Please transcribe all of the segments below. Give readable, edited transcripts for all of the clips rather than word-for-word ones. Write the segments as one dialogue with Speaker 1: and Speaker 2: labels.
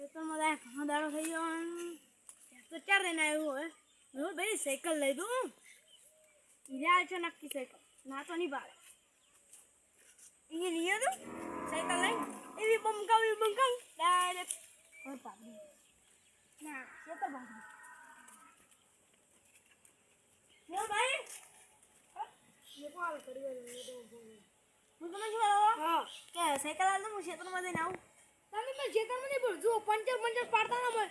Speaker 1: તો મને ઘણો દાડો થઈ ગયો તો ચાર લઈને આવ્યો હવે હું ભાઈ સાયકલ લઈ દઉં યાર છે નક્કી સાયકલ ના તો નહીં પાડે એ લઈએ તો સાયકલ લઈ એવી બંકાવ ડાયરેક્ટ ઘર પાડી ના એ તો બાજુ યો ભાઈ ये को हाल कर હું તમે શું હા કે સાયકલ આલ તો હું ક્ષેત્રમાં જઈને આવું તમે મેં ક્ષેત્રમાં નહીં બોલ જો પંચર પાડતા ના મળે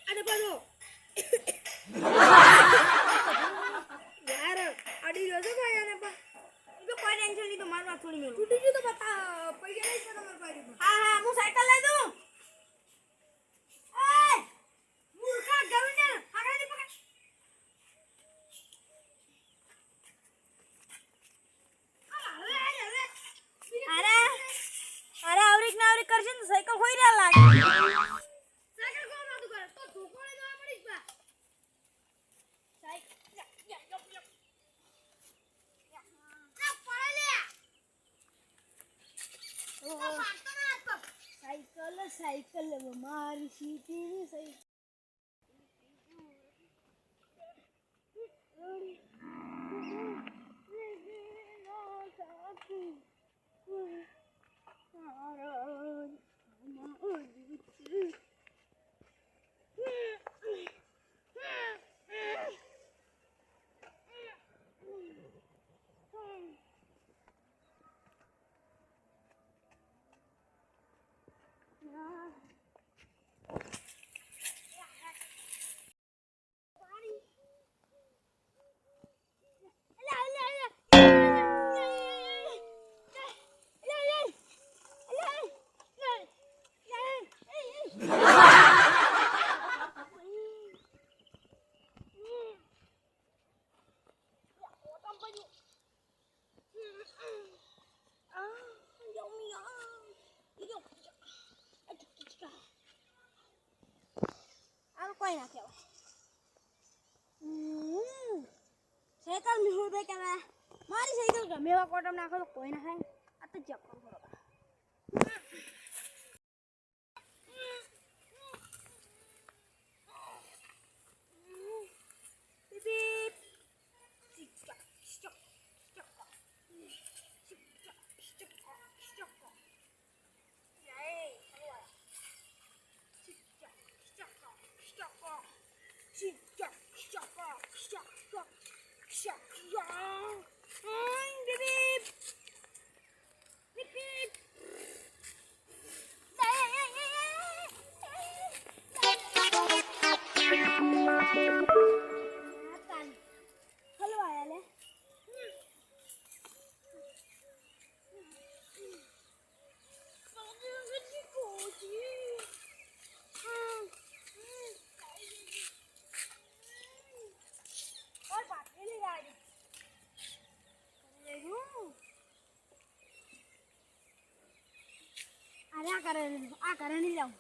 Speaker 1: અને પાછો યાર અડી રહ્યો છે ભાઈ આને પણ જો કોઈ ટેન્શન નહીં તો મારવા થોડી મેં તૂટી ગયું તો બતા પૈસા નહીં છે તમારે પાસે હા હું સાયકલ લઈ દઉં એ મૂર્ખા ગવિંદર આગળથી પકડ અરે આવરીક ના આવરીક કરશે ને સાયકલ ખોઈ રહ્યા લાગે સાયકલ કોણ માતું કરે તો ઠોકોળે જવા પડીશ બા સાયકલ સાયકલ મારી સીટી સાયકલ કોઈ ના કહેવાય સાયકલ મિહુલ ભાઈ કહેવાય મારી સાયકલ ગમે એવા કોટમ નાખો તો કોઈ ના ખાય આ તો જપ કરો આ કરે નહીં જાઉં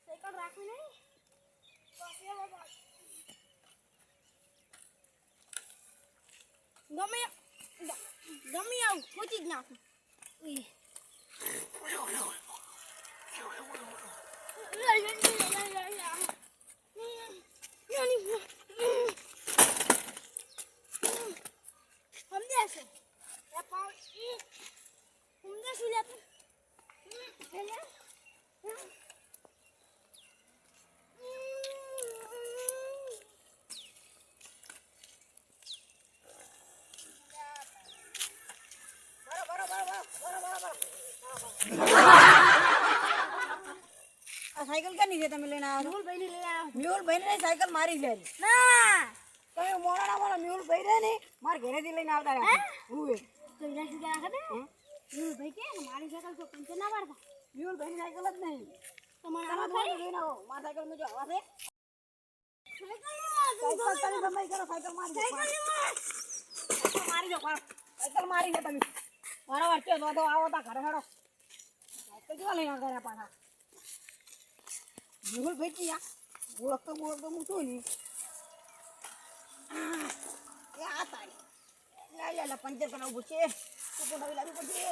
Speaker 1: સાયકલ રાખવી નહીં ગમે આવું પહોંચી જ નાખું साइकिल क्या नहीं देता मिलना म्यूल भाई ने ले म्यूल भाई ने साइकिल मारी ले ना कहीं मोड़ा ना मोड़ा म्यूल भाई रे नहीं मार घेरे दी लेने आता है हुए तो इधर से क्या करते म्यूल भाई के हमारी साइकिल को पंचर ना मारता म्यूल भाई साइकिल જ નહીં તમારા ભાઈ લેना हो मार साइकिल में जो आवाज है साइकिल तने समय करो साइकिल मारी दो साइकिल मारी दो તમે મારા વાટે દો દો આવો તા ઘરે હેડો સાइकिल કેવા લઈને ગયા પાછા મેહુલ ભાઈ ક્યાં ઓળખતો હું છું ને એ આ તારી લા પંચર કરાવવું છે તું પણ નવી લાવવી પડશે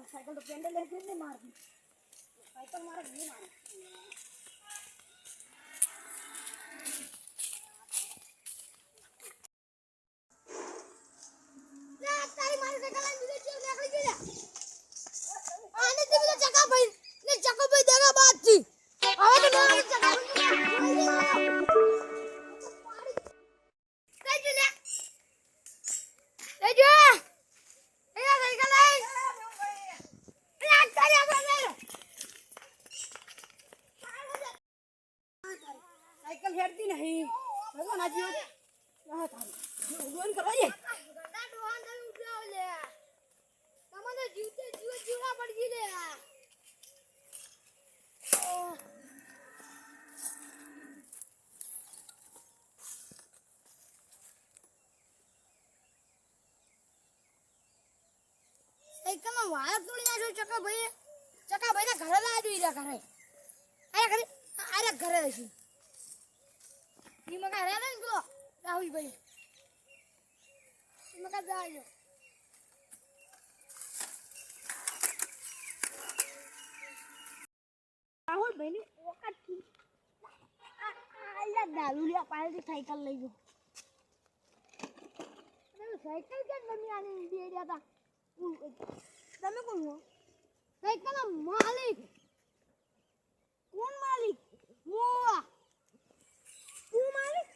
Speaker 1: સાયકલ તો પેન્ડલ લેશે ને મારતી સાયકલ મારે નહીં મારે તારી મારી સાયકલ લઈને દીધે છે નીકળી ગઈ આને તે બીજો ચકા ભાઈ ને ચકો ભાઈ દેગા બાદ થી હવે તો ના ચકા ભાઈ साइकिल हेरती नहीं भगवान आज यो ना थारी उडवान करवाये गंदा डोहान તમે ઉઠાવ લે તમને જીવતે જીવડા પડ ગઈ લે સાયકલ માં વાળ તોડી નાખ્યો ચકા ભાઈ ના ઘરે લાવી દીધા ઘરે અરે ઘરે છે ઈ મકા રે ને ગો રાહુલ ભાઈ ઈ મકા જાયો રાહુલ ભાઈ ની ઓકાત થી આયા દાલુલિયા પાલથી સાયકલ લઈ ગયો સાયકલ કેમ બની આની દે રહ્યા હતા તમે કોણ છો સાયકલ ના માલિક કોણ માલિક મોવા તું માલિક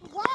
Speaker 1: What?